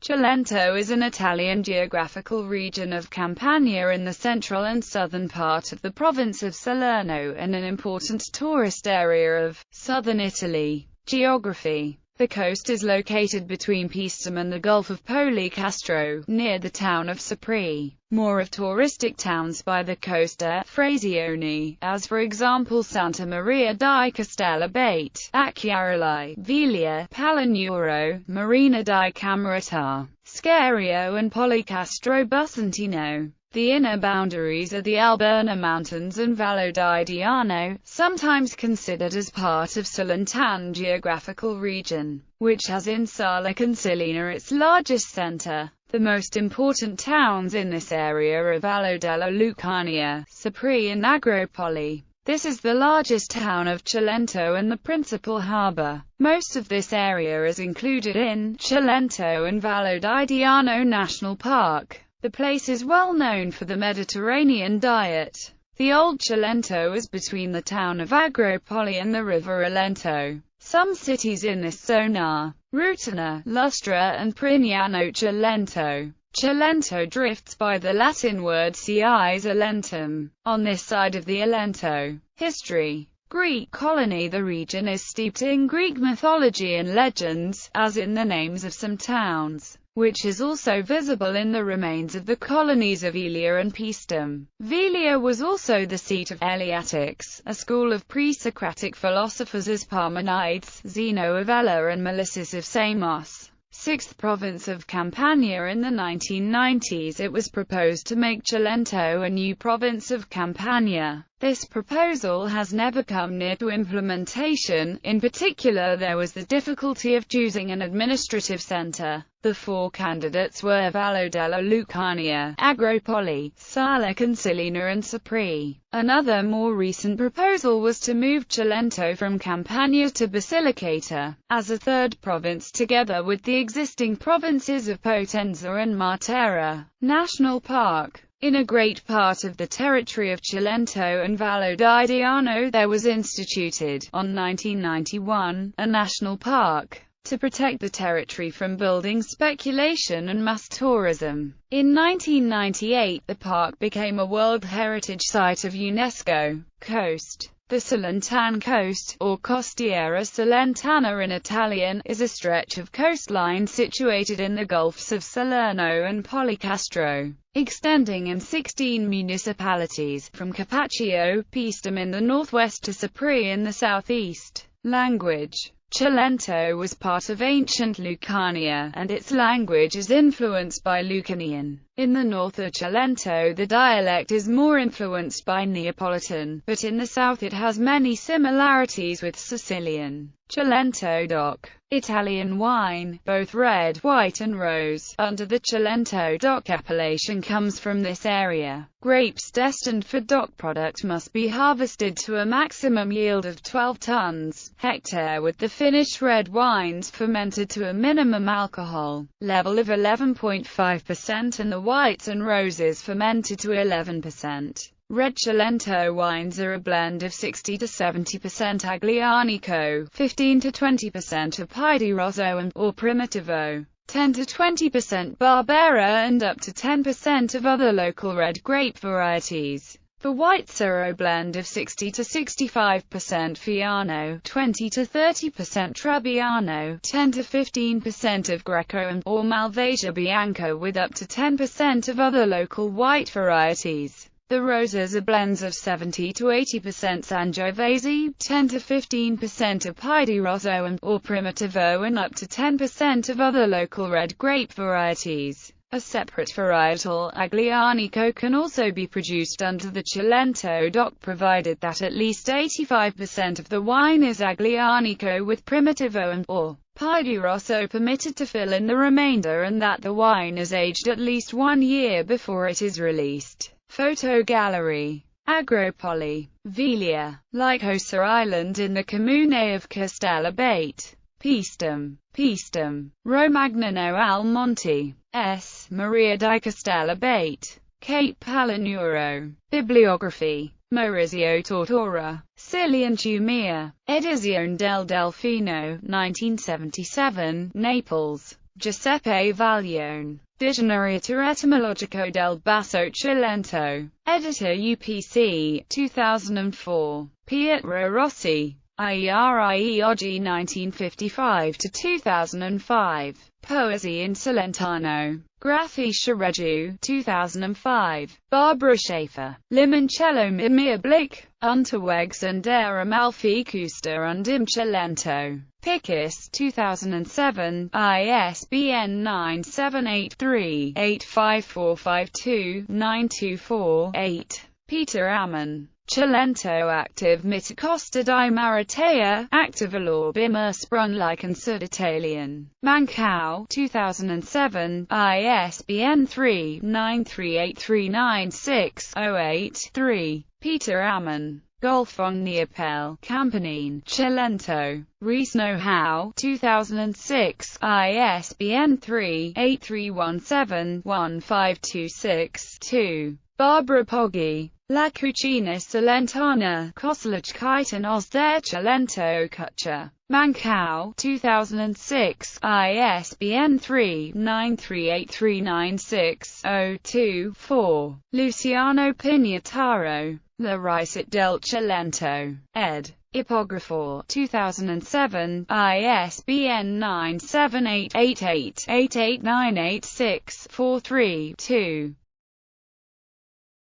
Cilento is an Italian geographical region of Campania in the central and southern part of the province of Salerno and an important tourist area of southern Italy. Geography. The coast is located between Paestum and the Gulf of Policastro, near the town of Sapri. More of touristic towns by the coast are Frazioni, as for example Santa Maria di Castellabate, Acchiaroli, Viglia, Palinuro, Marina di Camerata, Scherio and Policastro Busantino. The inner boundaries are the Alberna Mountains and Vallo di Diano, sometimes considered as part of Cilento geographical region, which has in Sala Consilina its largest center. The most important towns in this area are Vallo della Lucania, Sapri and Agropoli. This is the largest town of Cilento and the principal harbor. Most of this area is included in Cilento and Vallo di Diano National Park. The place is well known for the Mediterranean diet. The old Cilento is between the town of Agropoli and the river Cilento. Some cities in this zone are Rutana, Lustra and Prignano Cilento. Cilento drifts by the Latin word ciis Cilentum. On this side of the Cilento. History. Greek colony. The region is steeped in Greek mythology and legends, as in the names of some towns, which is also visible in the remains of the colonies of Viglia and Paestum. Viglia was also the seat of Eleatics, a school of pre-Socratic philosophers as Parmenides, Zeno of Ella and Melissus of Samos. 6th province of Campania. In the 1990s it was proposed to make Cilento a new province of Campania. This proposal has never come near to implementation. In particular, there was the difficulty of choosing an administrative center. The four candidates were Vallo della Lucania, Agropoli, Sala Consilina and Sapri. Another more recent proposal was to move Cilento from Campania to Basilicata, as a third province together with the existing provinces of Potenza and Matera. National Park. In a great part of the territory of Cilento and Vallo di Diano there was instituted, on 1991, a national park, to protect the territory from building speculation and mass tourism. In 1998 the park became a World Heritage Site of UNESCO. Coast. The Cilentano coast, or Costiera Cilentana in Italian, is a stretch of coastline situated in the Gulfs of Salerno and Policastro, extending in 16 municipalities, from Capaccio, Paestum in the northwest to Sapri in the southeast. Language. Cilento was part of ancient Lucania, and its language is influenced by Lucanian. In the north of Cilento the dialect is more influenced by Neapolitan, but in the south it has many similarities with Sicilian. Cilento DOC. Italian wine, both red, white and rose, under the Cilento DOC appellation comes from this area. Grapes destined for DOC product must be harvested to a maximum yield of 12 tons hectare, with the finished red wines fermented to a minimum alcohol level of 11.5% and the whites and roses fermented to 11%. Red Cilento wines are a blend of 60 to 70% Aglianico, 15 to 20% of Piedi Rosso and or Primitivo, 10 to 20% Barbera and up to 10% of other local red grape varieties. The white Syrah blend of 60 to 65% Fiano, 20 to 30% Trebbiano, 10 to 15% of Greco and or Malvasia Bianca with up to 10% of other local white varieties. The roses are blends of 70 to 80% Sangiovese, 10 to 15% of Piedi Rosso and or Primitivo and up to 10% of other local red grape varieties. A separate varietal, Aglianico, can also be produced under the Cilento DOC provided that at least 85% of the wine is Aglianico with Primitivo and or Piedi Rosso permitted to fill in the remainder and that the wine is aged at least 1 year before it is released. Photo gallery. Agropoli. Viglia. Lycosa Island in the comune of Castellabate. Paestum. Paestum. Romagnano al Monte. S. Maria di Castellabate. Cape Palinuro. Bibliography. Maurizio Tortora. Cilento Mia. Edizione del Delfino, 1977, Naples. Giuseppe Vaglione. Dizionario etimologico del basso Cilento. Editor UPC, 2004. Pietro Rossi. IERIE Oggi 1955–2005. Poesie in Cilentano. Graphische Regiu, 2005. Barbara Schaefer. Limoncello mit mir Blick, Unterwegs und der Amalfi-Küste und im Cilento. Picus, 2007, ISBN 978385452-924-8. Peter Ammon. Cilento active mit Costa di Maratea, active all'orb immer Sprunglichen Süditalien. Mancao, 2007, ISBN 3-938396-08-3. Peter Ammon. Golfong Neapel, Campanine, Cilento. Rees Know-How, 2006, ISBN 3-8317-1526-2. Barbara Poggi. La Cucina Cilentana, Köstlichkeiten aus der Cilento Küche. Mancao, 2006, ISBN 3-938396-02-4. Luciano Pignataro. La Risata del Cilento. Ed. Ipographer, 2007, ISBN 9788888988643-2.